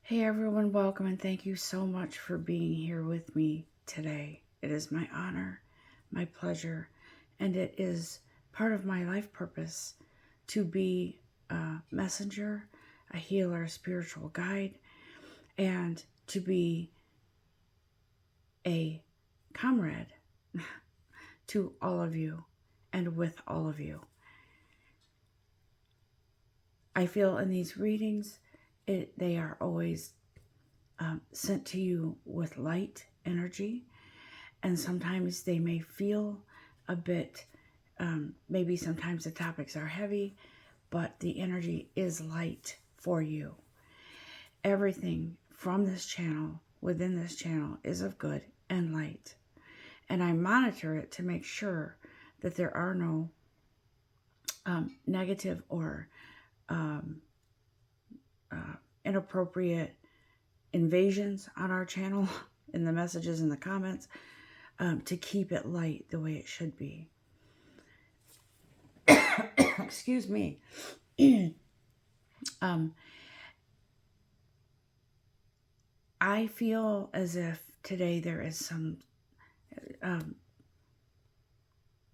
Hey everyone, welcome and thank you so much for being here with me today. It is my honor, my pleasure, and it is part of my life purpose to be a messenger, a healer, a spiritual guide, and to be a comrade to all of you and with all of you. I feel in these readings, they are always sent to you with light energy, and sometimes they may feel a bit, maybe sometimes the topics are heavy, but the energy is light for you. Everything from this channel, within this channel, is of good and light. And I monitor it to make sure that there are no negative or inappropriate invasions on our channel in the messages and the comments, to keep it light the way it should be. Excuse me. I feel as if today there is some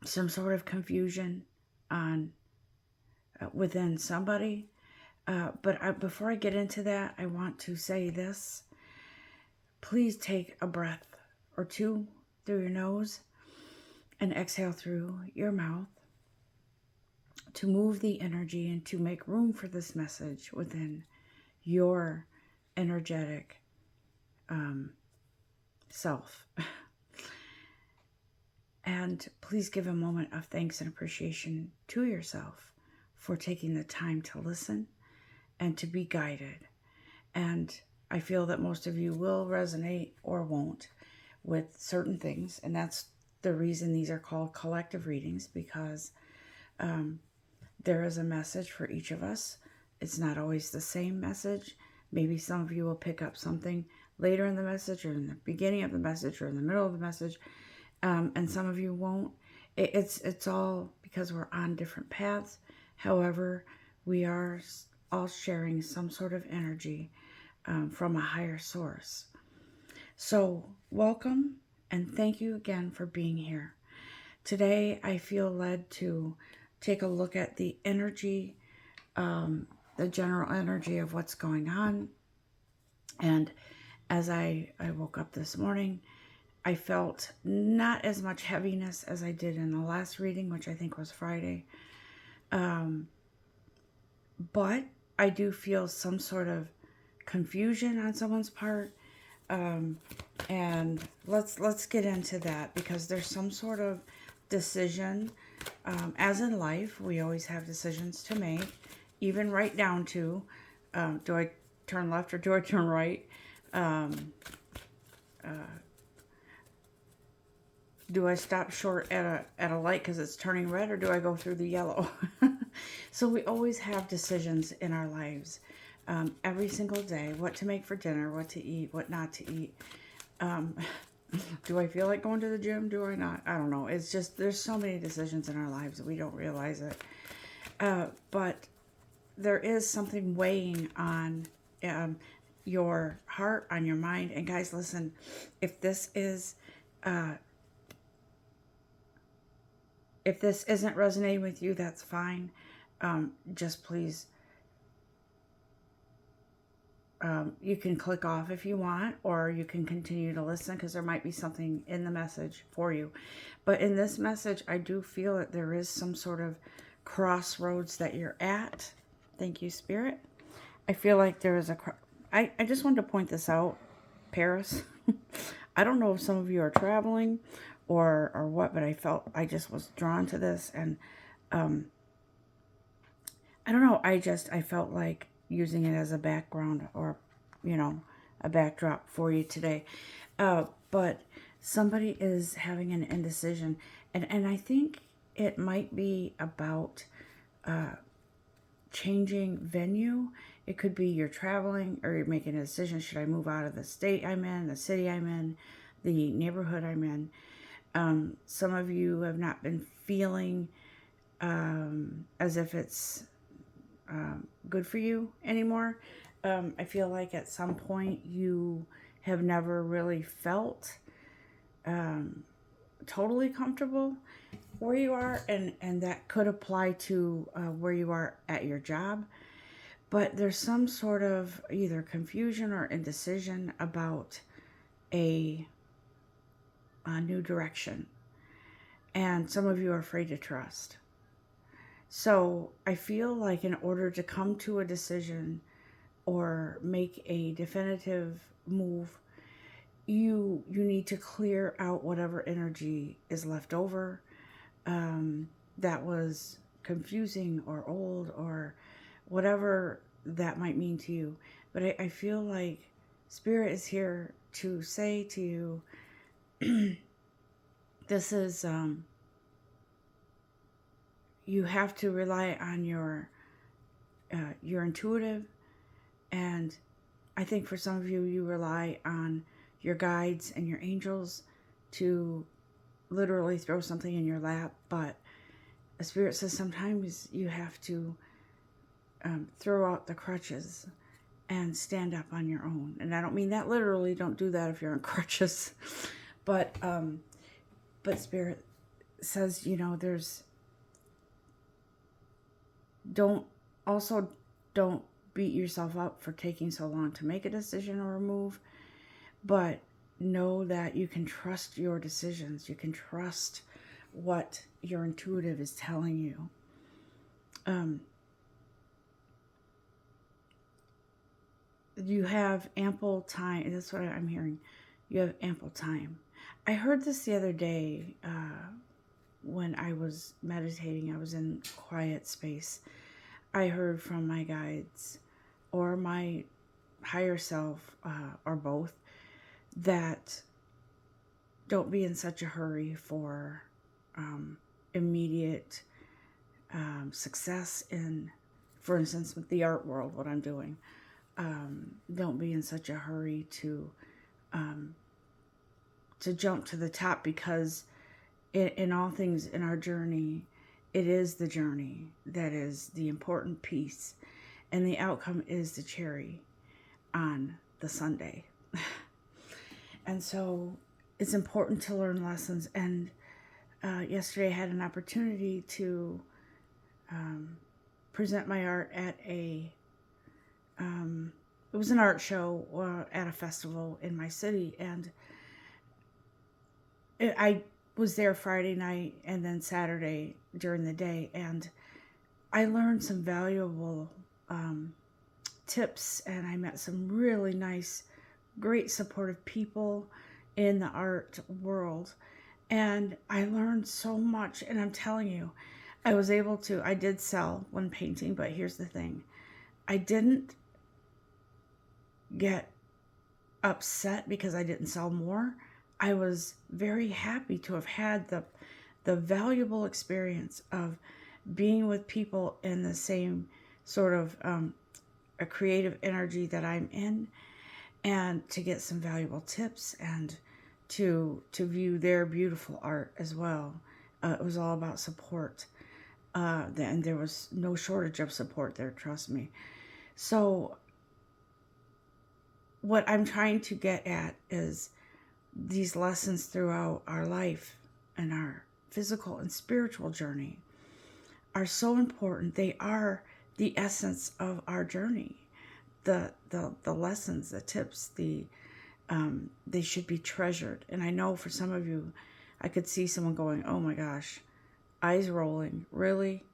sort of confusion on within somebody. But before I get into that, I want to say this. Please take a breath or two through your nose and exhale through your mouth to move the energy and to make room for this message within your energetic self. And please give a moment of thanks and appreciation to yourself for taking the time to listen and to be guided. And I feel that most of you will resonate or won't with certain things, and that's the reason these are called collective readings, because there is a message for each of us. It's not always the same message. Maybe some of you will pick up something later in the message, or in the beginning of the message, or in the middle of the message, and some of you won't. It's all because we're on different paths. However, we are all sharing some sort of energy from a higher source. So welcome and thank you again for being here. Today I feel led to take a look at the energy, the general energy of what's going on. And as I woke up this morning, I felt not as much heaviness as I did in the last reading, which I think was Friday. But I do feel some sort of confusion on someone's part. And let's get into that, because there's some sort of decision. As in life, we always have decisions to make, even right down to, do I turn left or do I turn right? Do I stop short at a light because it's turning red, or do I go through the yellow? So we always have decisions in our lives, every single day. What to make for dinner, what to eat, what not to eat. Do I feel like going to the gym? Do I not? I don't know. It's just, there's so many decisions in our lives that we don't realize it. But there is something weighing on your heart, on your mind. And guys, listen, if this isn't resonating with you, that's fine. Just please, you can click off if you want, or you can continue to listen, because there might be something in the message for you. But in this message, I do feel that there is some sort of crossroads that you're at. Thank you, Spirit. I feel like there is I just wanted to point this out, Paris. I don't know if some of you are traveling or what, but I just was drawn to this, and I don't know, I felt like using it as a background, or a backdrop for you today. But somebody is having an indecision, and I think it might be about changing venue. It could be you're traveling, or you're making a decision. Should I move out of the state I'm in, the city I'm in, the neighborhood I'm in? Some of you have not been feeling as if it's good for you anymore. I feel like at some point you have never really felt totally comfortable where you are, and that could apply to where you are at your job. But there's some sort of either confusion or indecision about a, a new direction. And some of you are afraid to trust. So I feel like in order to come to a decision or make a definitive move, you need to clear out whatever energy is left over that was confusing or old or whatever that might mean to you. But I feel like Spirit is here to say to you, this is, you have to rely on your intuitive, and I think for some of you, you rely on your guides and your angels to literally throw something in your lap. But a Spirit says sometimes you have to throw out the crutches and stand up on your own. And I don't mean that literally. Don't do that if you're on crutches. But Spirit says, don't beat yourself up for taking so long to make a decision or a move, but know that you can trust your decisions. You can trust what your intuitive is telling you. You have ample time. That's what I'm hearing. You have ample time. I heard this the other day when I was meditating. I was in quiet space. I heard from my guides or my higher self or both that don't be in such a hurry for immediate success in, for instance, with the art world, what I'm doing. Don't be in such a hurry to jump to the top, because in all things in our journey, it is the journey that is the important piece, and the outcome is the cherry on the sundae. And so it's important to learn lessons. And yesterday I had an opportunity to present my art at it was an art show at a festival in my city, and I was there Friday night and then Saturday during the day, and I learned some valuable tips, and I met some really nice, great supportive people in the art world, and I learned so much. And I'm telling you, I did sell one painting, but here's the thing. I didn't get upset because I didn't sell more. I was very happy to have had the valuable experience of being with people in the same sort of a creative energy that I'm in, and to get some valuable tips and to view their beautiful art as well. It was all about support, and there was no shortage of support there, trust me. So what I'm trying to get at is these lessons throughout our life and our physical and spiritual journey are so important. They are the essence of our journey. The lessons, the tips, they should be treasured. And I know for some of you, I could see someone going, oh my gosh, eyes rolling, really?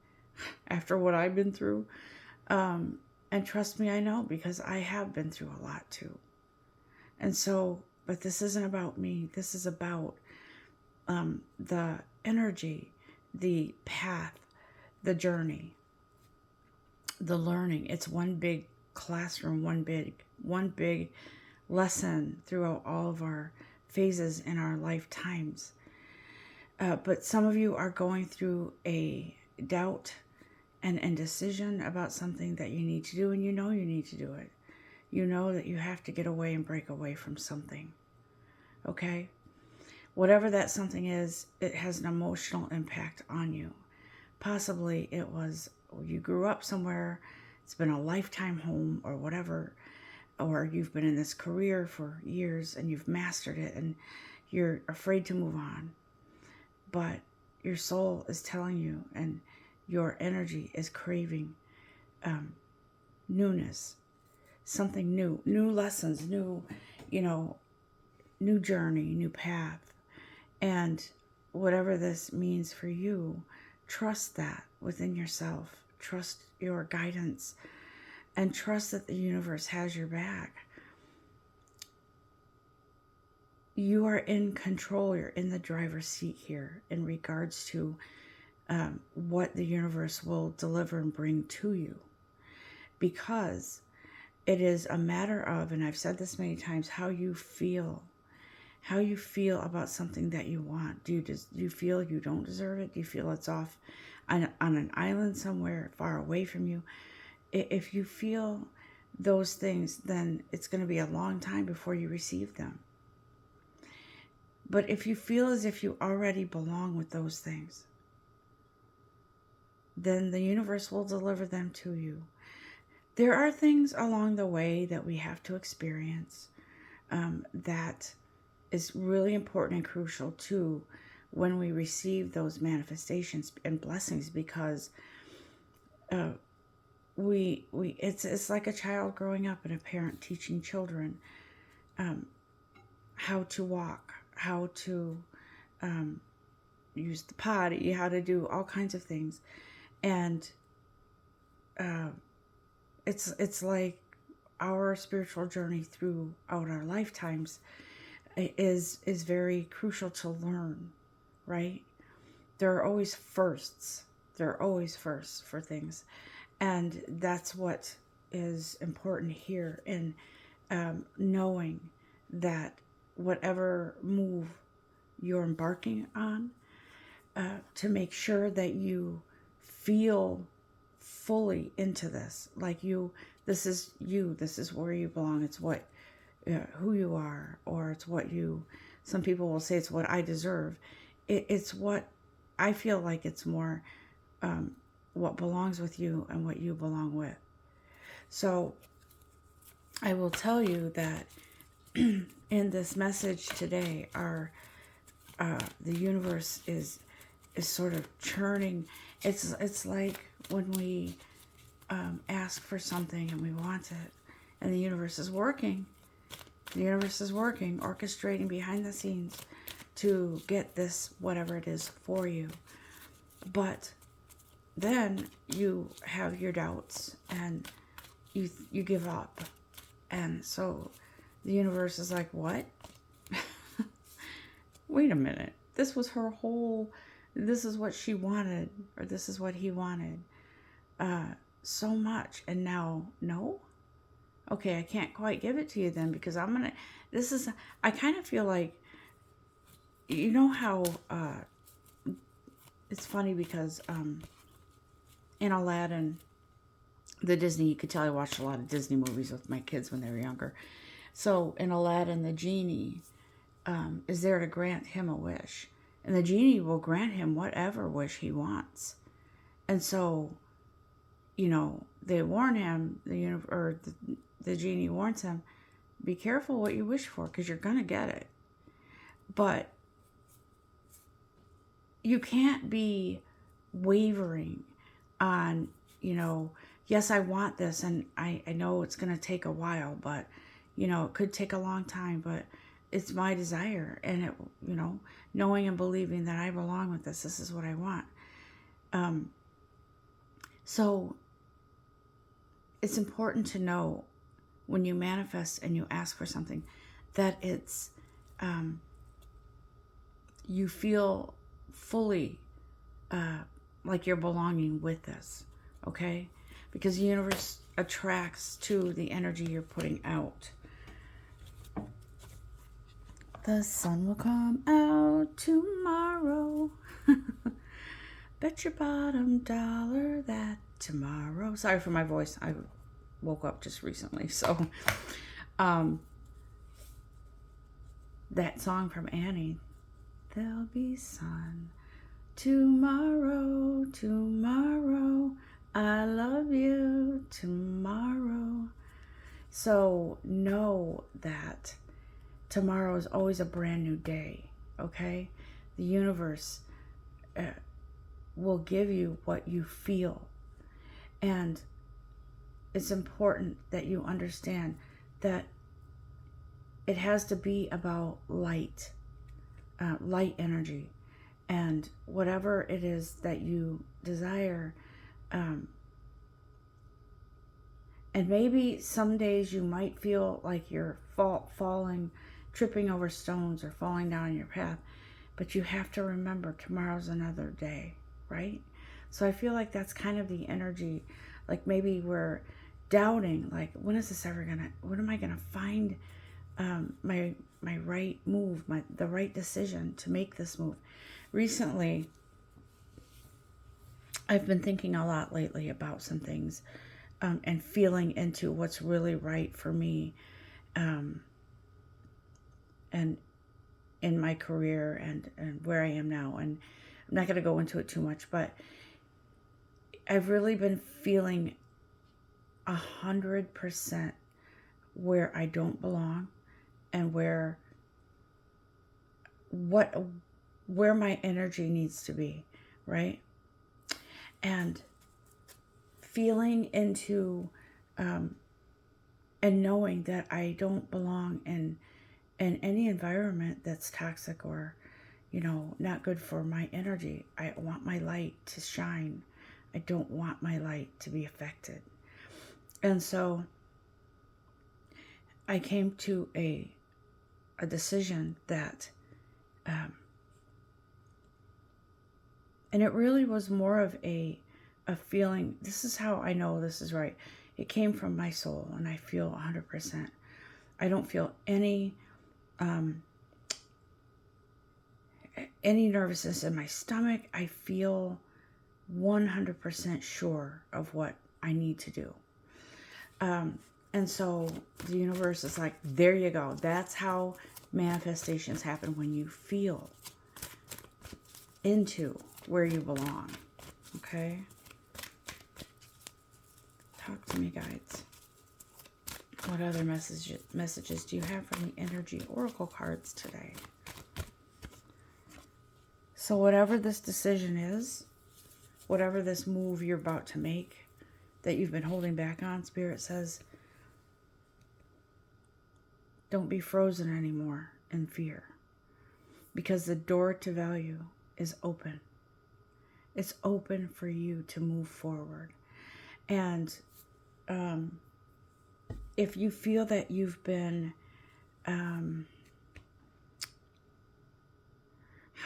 After what I've been through? And trust me, I know, because I have been through a lot too. And so, but this isn't about me. This is about the energy, the path, the journey, the learning. It's one big classroom, one big lesson throughout all of our phases in our lifetimes. But some of you are going through a doubt and indecision about something that you need to do, and you know you need to do it. You know that you have to get away and break away from something. Okay? Whatever that something is, it has an emotional impact on you. Possibly it was you grew up somewhere it's been a lifetime home or whatever, or you've been in this career for years and you've mastered it and you're afraid to move on. But your soul is telling you, and your energy is craving newness, something new, new lessons, new, new journey, new path. And whatever this means for you, trust that within yourself. Trust your guidance and trust that the universe has your back. You are in control. You're in the driver's seat here in regards to what the universe will deliver and bring to you. Because it is a matter of, and I've said this many times, how you feel. How you feel about something that you want. Do you feel you don't deserve it? Do you feel it's off on an island somewhere far away from you? If you feel those things, then it's going to be a long time before you receive them. But if you feel as if you already belong with those things, then the universe will deliver them to you. There are things along the way that we have to experience that is really important and crucial too when we receive those manifestations and blessings, because it's like a child growing up and a parent teaching children how to walk, how to use the potty, how to do all kinds of things. And it's like our spiritual journey throughout our lifetimes is very crucial to learn, right? There are always firsts. There are always firsts for things. And that's what is important here in knowing that whatever move you're embarking on, to make sure that you feel fully into this, like this is where you belong. It's what who you are, or it's what some people will say it's what I deserve. It's what I feel like it's more what belongs with you and what you belong with. So I will tell you that in this message today, the universe is sort of churning. It's like when we ask for something and we want it, and the universe is working. The universe is working, orchestrating behind the scenes to get this, whatever it is, for you. But then you have your doubts and you give up. And so the universe is like, what? Wait a minute. This was this is what she wanted, or this is what he wanted so much. And now, no? Okay, I can't quite give it to you then, because I kind of feel like, you know how, it's funny because in Aladdin, the Disney, you could tell I watched a lot of Disney movies with my kids when they were younger. So in Aladdin, the genie is there to grant him a wish. And the genie will grant him whatever wish he wants. And so, they warn him, the genie warns him, be careful what you wish for, because you're going to get it. But you can't be wavering on, yes, I want this, and I know it's going to take a while, but, it could take a long time, but it's my desire. And it, knowing and believing that I belong with this is what I want. So it's important to know when you manifest and you ask for something that it's, you feel fully like you're belonging with this, okay? Because the universe attracts to the energy you're putting out. The sun will come out tomorrow. Bet your bottom dollar that tomorrow. Sorry for my voice. I woke up just recently. So, that song from Annie, there'll be sun tomorrow, tomorrow. I love you tomorrow. So know that tomorrow is always a brand new day, okay? The universe will give you what you feel. And it's important that you understand that it has to be about light, light energy. And whatever it is that you desire, and maybe some days you might feel like you're falling, tripping over stones or falling down your path, but you have to remember tomorrow's another day, right? So I feel like that's kind of the energy. Like maybe we're doubting, like, when am I gonna find my right move, the right decision to make this move? Recently, I've been thinking a lot lately about some things, and feeling into what's really right for me, and in my career and where I am now. And I'm not going to go into it too much, but I've really been feeling 100% where I don't belong, and where my energy needs to be, right? And feeling into, and knowing that I don't belong in any environment that's toxic or, not good for my energy. I want my light to shine. I don't want my light to be affected. And so I came to a decision that, and it really was more of a feeling. This is how I know this is right. It came from my soul, and I feel 100%. I don't feel any nervousness in my stomach. I feel 100% sure of what I need to do. And so the universe is like, there you go. That's how manifestations happen, when you feel into where you belong. Okay? Talk to me, guides. What other messages do you have from the energy oracle cards today? So whatever this decision is, whatever this move you're about to make that you've been holding back on, Spirit says, don't be frozen anymore in fear, because the door to value is open. It's open for you to move forward. And if you feel that you've been, how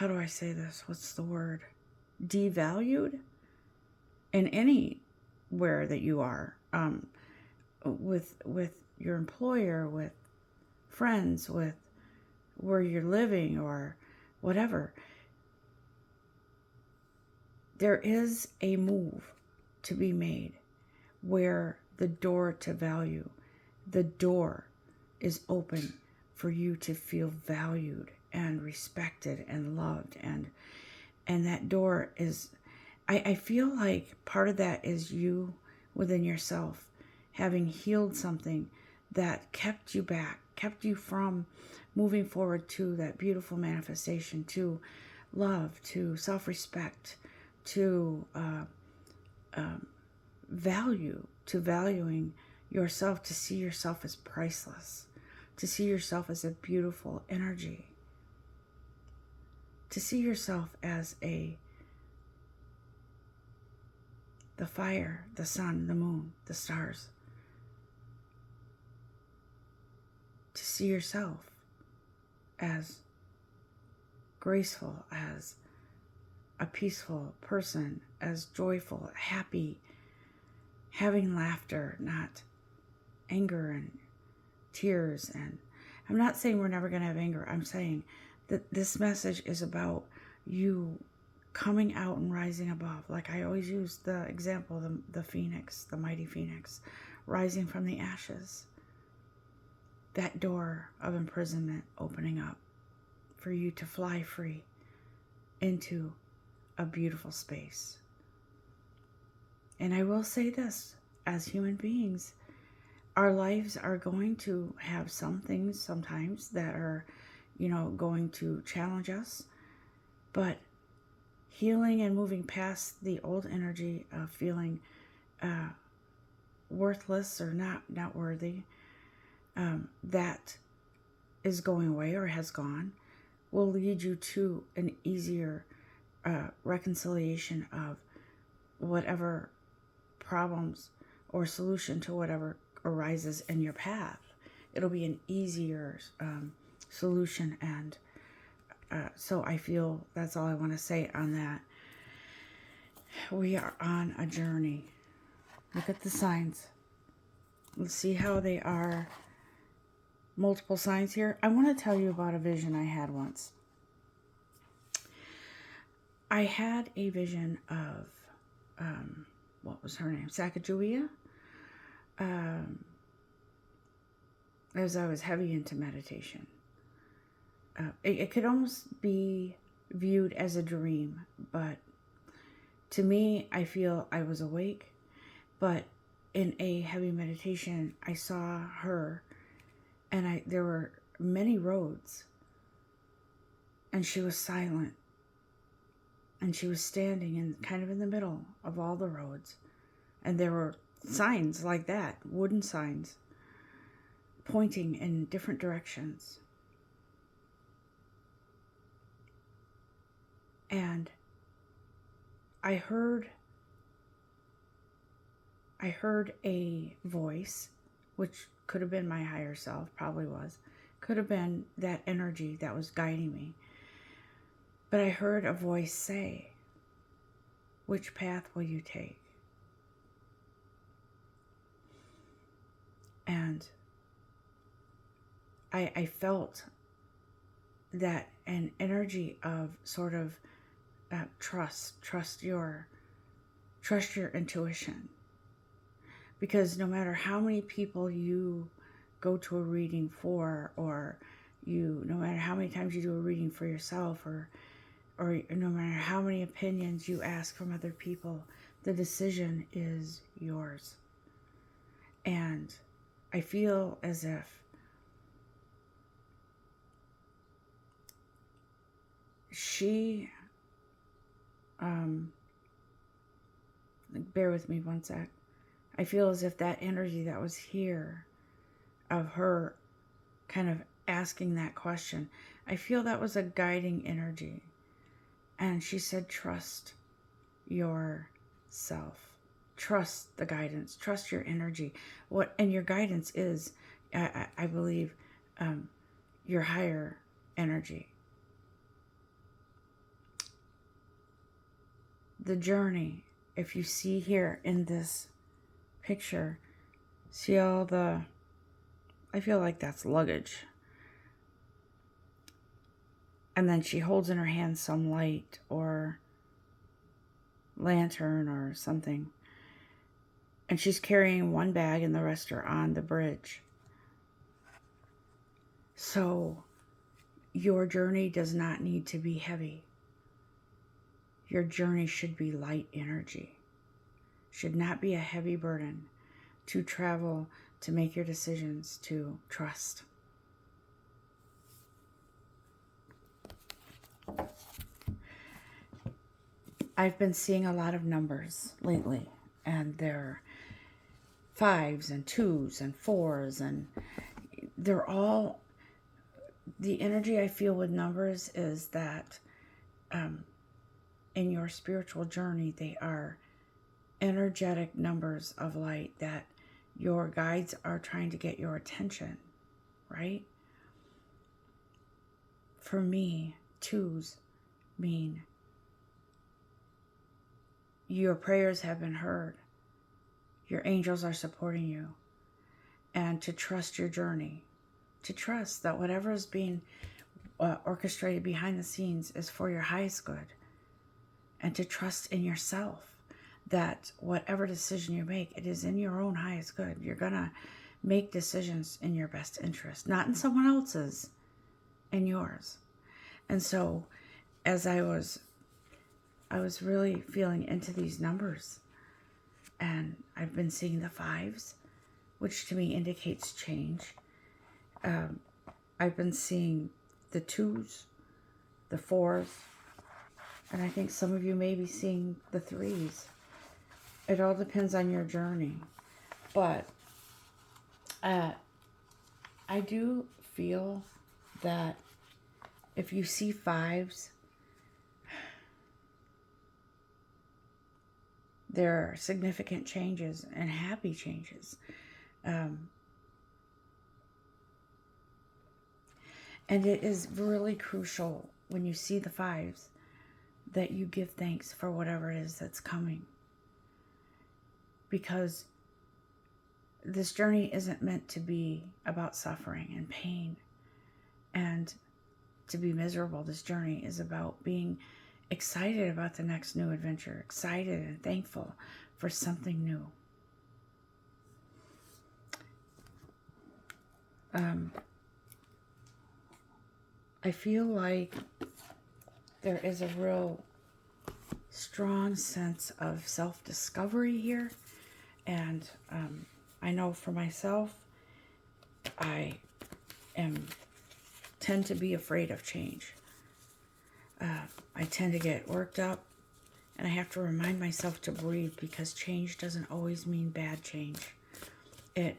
do I say this? What's the word? Devalued in anywhere that you are, with your employer, with friends, with where you're living, or whatever. There is a move to be made where the door to value, the door is open for you to feel valued and respected and loved. And that door is, I feel like part of that is you within yourself having healed something that kept you back, kept you from moving forward to that beautiful manifestation, to love, to self-respect, to value, to valuing yourself, to see yourself as priceless, to see yourself as a beautiful energy, to see yourself as the fire, the sun, the moon, the stars, to see yourself as graceful, as a peaceful person, as joyful, happy, having laughter, not anger and tears. And I'm not saying we're never going to have anger. I'm saying that this message is about you coming out and rising above. Like I always use the example, the phoenix, the mighty phoenix, rising from the ashes. That door of imprisonment opening up for you to fly free into a beautiful space. And I will say this, as human beings, our lives are going to have some things sometimes that are, going to challenge us. But healing and moving past the old energy of feeling worthless or not worthy, that is going away or has gone, will lead you to an easier reconciliation of whatever problems or solution to whatever arises in your path. It'll be an easier solution, and so I feel that's all I want to say on that. We are on a journey. Look at the signs. Let's see how they are. Multiple signs here. I want to tell you about a vision I had once. I had a vision of, what was her name? Sacagawea. As I was heavy into meditation. It could almost be viewed as a dream, but to me, I feel I was awake, but in a heavy meditation, I saw her, and there were many roads, and she was silent, and she was standing kind of in the middle of all the roads, and there were signs like that, wooden signs, pointing in different directions. And I heard a voice, which could have been my higher self, probably was, could have been that energy that was guiding me. But I heard a voice say, "Which path will you take?" And I felt that an energy of sort of trust your intuition, because no matter how many people you go to a reading for, or no matter how many times you do a reading for yourself, or no matter how many opinions you ask from other people, the decision is yours. And I feel as if she, bear with me one sec. I feel as if that energy that was here of her kind of asking that question, I feel that was a guiding energy. And she said, trust yourself. Trust the guidance. Trust your energy. And your guidance is, I believe, your higher energy. The journey, if you see here in this picture, see all I feel like that's luggage. And then she holds in her hand some light or lantern or something. And she's carrying one bag and the rest are on the bridge. So your journey does not need to be heavy. Your journey should be light energy. Should not be a heavy burden to travel, to make your decisions, to trust. I've been seeing a lot of numbers lately, and they're 5s and 2s and 4s, and they're all, the energy I feel with numbers is that in your spiritual journey, they are energetic numbers of light that your guides are trying to get your attention, right? For me, 2s mean your prayers have been heard. Your angels are supporting you. And to trust your journey. To trust that whatever is being orchestrated behind the scenes is for your highest good. And to trust in yourself that whatever decision you make, it is in your own highest good. You're going to make decisions in your best interest, not in someone else's, in yours. And so as I was really feeling into these numbers, and I've been seeing the 5s, which to me indicates change. I've been seeing the 2s, the 4s, and I think some of you may be seeing the 3s. It all depends on your journey. But I do feel that if you see 5s, there are significant changes and happy changes. And it is really crucial when you see the 5s that you give thanks for whatever it is that's coming. Because this journey isn't meant to be about suffering and pain and to be miserable. This journey is about being excited about the next new adventure, excited and thankful for something new. I feel like there is a real strong sense of self-discovery here. And I know for myself, I tend to be afraid of change. I tend to get worked up, and I have to remind myself to breathe, because change doesn't always mean bad change. In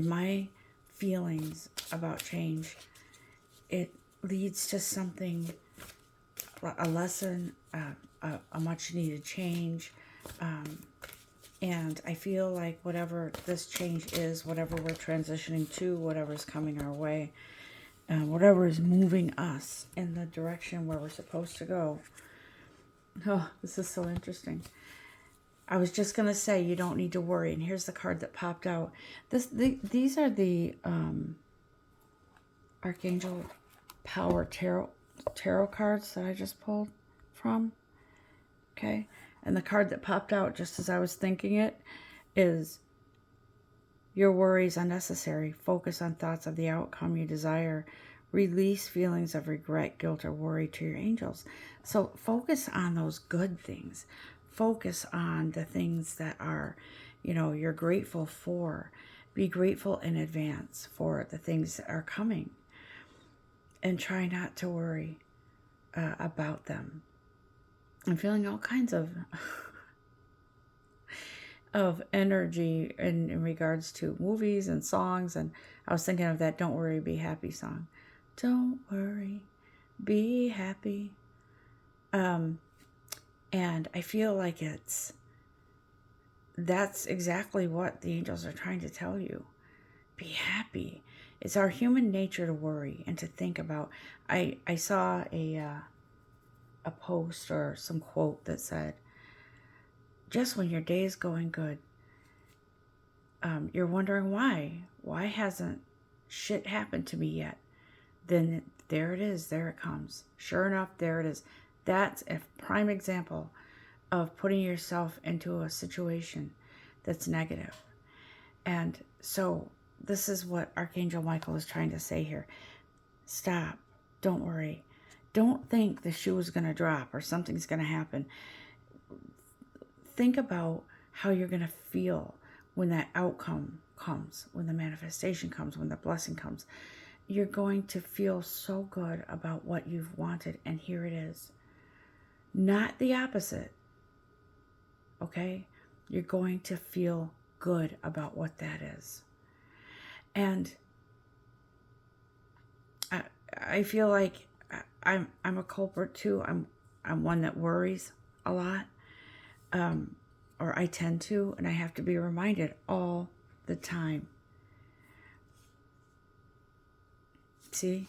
my feelings about change, it leads to something, a lesson, a much needed change. And I feel like whatever this change is, whatever we're transitioning to, whatever's coming our way, whatever is moving us in the direction where we're supposed to go. Oh, this is so interesting. I was just going to say you don't need to worry. And here's the card that popped out. These are the Archangel Power tarot cards that I just pulled from. Okay. And the card that popped out just as I was thinking it is, your worry is unnecessary. Focus on thoughts of the outcome you desire. Release feelings of regret, guilt, or worry to your angels. So focus on those good things. Focus on the things that are, you're grateful for. Be grateful in advance for the things that are coming. And try not to worry about them. I'm feeling all kinds of energy in regards to movies and songs, and I was thinking of that "Don't Worry, Be Happy" song. Don't worry, be happy. And I feel like that's exactly what the angels are trying to tell you. Be happy. It's our human nature to worry and to think about. I saw a post or some quote that said, just when your day is going good, you're wondering why hasn't shit happened to me yet? Then there it is, there it comes. Sure enough, there it is. That's a prime example of putting yourself into a situation that's negative. And so this is what Archangel Michael is trying to say here. Stop. Don't worry. Don't think the shoe is going to drop or something's going to happen. Think about how you're going to feel when that outcome comes, when the manifestation comes, when the blessing comes. You're going to feel so good about what you've wanted, and here it is. Not the opposite. Okay? You're going to feel good about what that is. And I feel like I'm a culprit too. I'm one that worries a lot, or I tend to, and I have to be reminded all the time. See,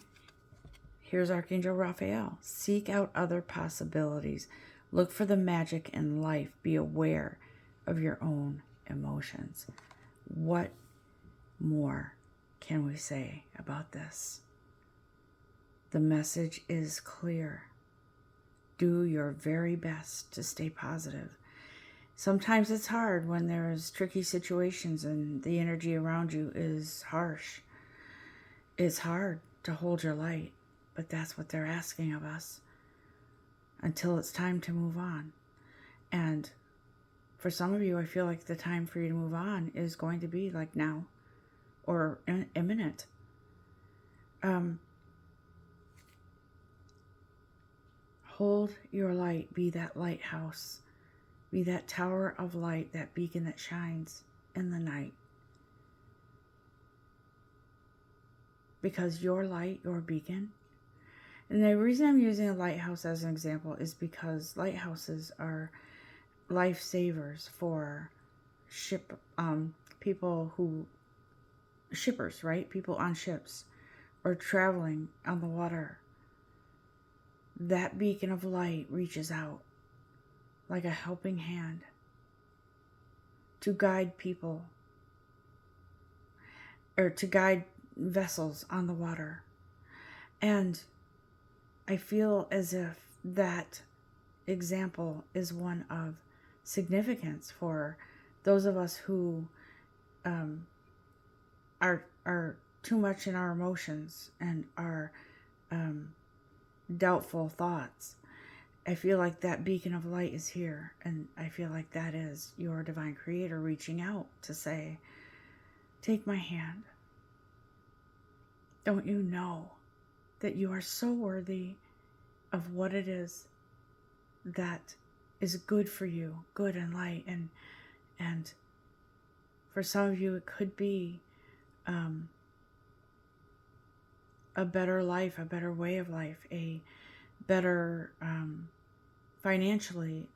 here's Archangel Raphael. Seek out other possibilities. Look for the magic in life. Be aware of your own emotions. What more can we say about this? The message is clear. Do your very best to stay positive. Sometimes it's hard when there's tricky situations and the energy around you is harsh. It's hard to hold your light, but that's what they're asking of us until it's time to move on. And For some of you, I feel like the time for you to move on is going to be like now or imminent. Hold your light. Be that lighthouse. Be that tower of light, that beacon that shines in the night. Because your light, your beacon. And the reason I'm using a lighthouse as an example is because lighthouses are lifesavers for people who, shippers, right? People on ships or traveling on the water. That beacon of light reaches out like a helping hand to guide people or to guide vessels on the water. And I feel as if that example is one of significance for those of us who are too much in our emotions and our doubtful thoughts. I feel like that beacon of light is here, and I feel like that is your divine creator reaching out to say, take my hand. Don't you know that you are so worthy of what it is that is good for you, good and light, and for some of you it could be a better life, a better way of life, a better financially,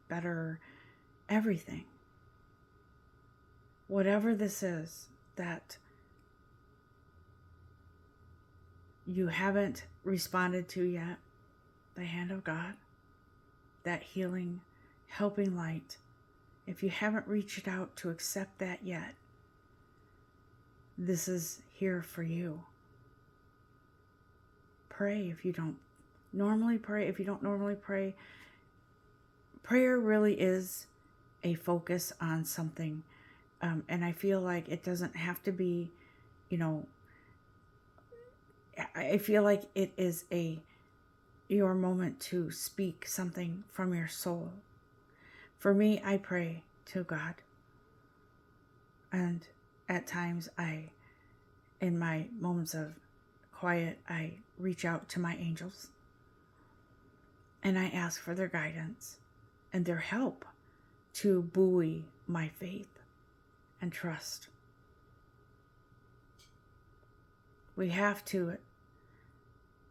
better everything. Whatever this is that you haven't responded to yet, the hand of God, that healing, helping light, if you haven't reached out to accept that yet, this is here for you. Pray if you don't normally pray. If you don't normally pray, prayer really is a focus on something. And I feel like it doesn't have to be, I feel like it is your moment to speak something from your soul. For me, I pray to God. And at times in my moments of quiet, I reach out to my angels. And I ask for their guidance and their help to buoy my faith and trust. We have to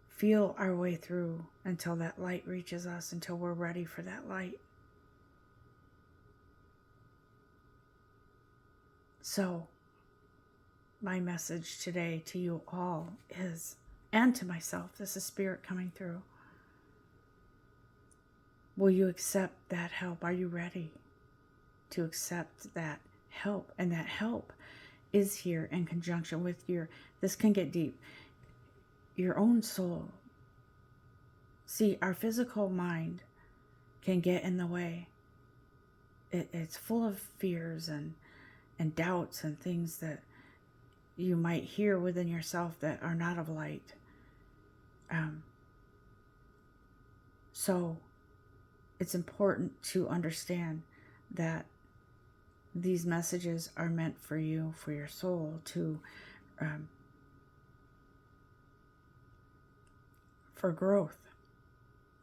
feel our way through until that light reaches us, until we're ready for that light. So, my message today to you all is, and to myself, this is Spirit coming through. Will you accept that help? Are you ready to accept that help? And that help is here in conjunction with this can get deep, your own soul. See, our physical mind can get in the way. It's full of fears and doubts and things that you might hear within yourself that are not of light. So it's important to understand that these messages are meant for you, for your soul, for growth,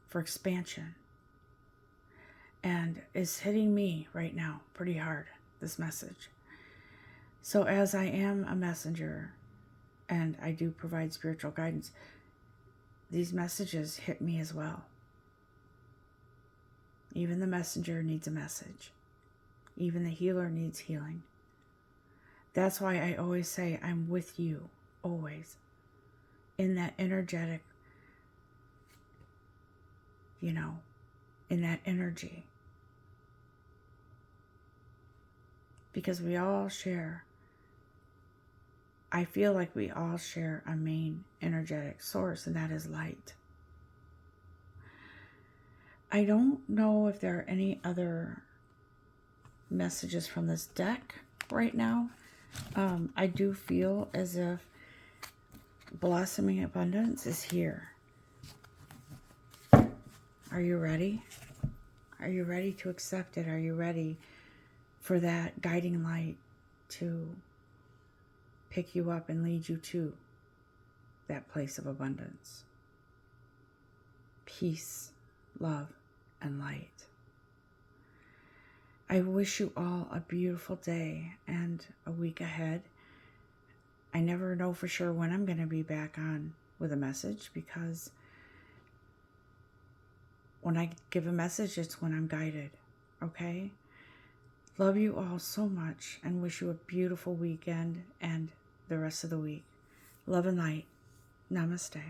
for expansion. And it's hitting me right now pretty hard, this message. So as I am a messenger and I do provide spiritual guidance, these messages hit me as well. Even the messenger needs a message. Even the healer needs healing. That's why I always say I'm with you, always. In that energetic, in that energy. Because we all share, I feel like we all share a main energetic source, and that is light. I don't know if there are any other messages from this deck right now. I do feel as if blossoming abundance is here. Are you ready? Are you ready to accept it? Are you ready for that guiding light to pick you up and lead you to that place of abundance, peace, love, and light. I wish you all a beautiful day and a week ahead. I never know for sure when I'm going to be back on with a message, because when I give a message, it's when I'm guided. Okay? Love you all so much and wish you a beautiful weekend and the rest of the week. Love and light. Namaste.